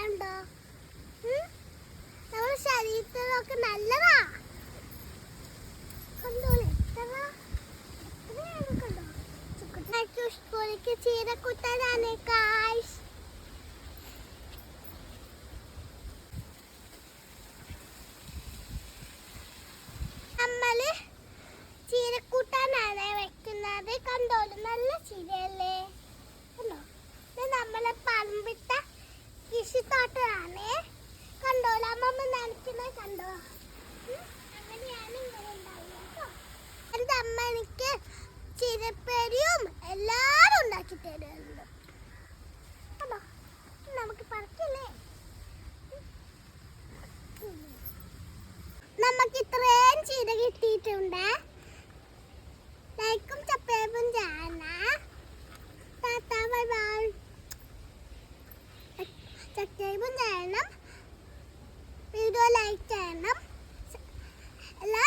പറയാനുണ്ടോ? നമ്മുടെ ശരീരത്തിനൊക്കെ നല്ലതാ. കണ്ടോളെ കണ്ടോ സ്കൂളിലേക്ക് ചീരക്കൂട്ടാനാണ് ഗായ്സ്. നമ്മള് ചീരക്കൂട്ടാനാണ് വെക്കുന്നത്. കണ്ടോളൂ, നല്ല ചീരയല്ലേ? കണ്ടോ, ഇത് നമ്മളെ പറമ്പിട്ട കൃഷിത്തോട്ടമാണ്. കണ്ടോളൂ, അമ്മമ്മ നനയ്ക്കുന്നത് കണ്ടോ? അങ്ങനെയാണ് ഇങ്ങനെ ഉണ്ടാവുക. എൻ്റെ അമ്മ എനിക്ക് ചീരപ്പേരിയും എല്ലാരും ഉണ്ടാക്കി തരുന്നുണ്ട്. കണ്ടോ, നമുക്ക് പറിക്കില്ലേ? നമുക്ക് ഇത്രയും ചീര കിട്ടിയിട്ടുണ്ട്. ലൈക്കും സബ്സ്ക്രൈബും ചെയ്യണം. Tata bye bye. സബ്സ്ക്രൈബും ചെയ്യണം, വീഡിയോ ലൈക്ക് ചെയ്യണം. എല്ലാ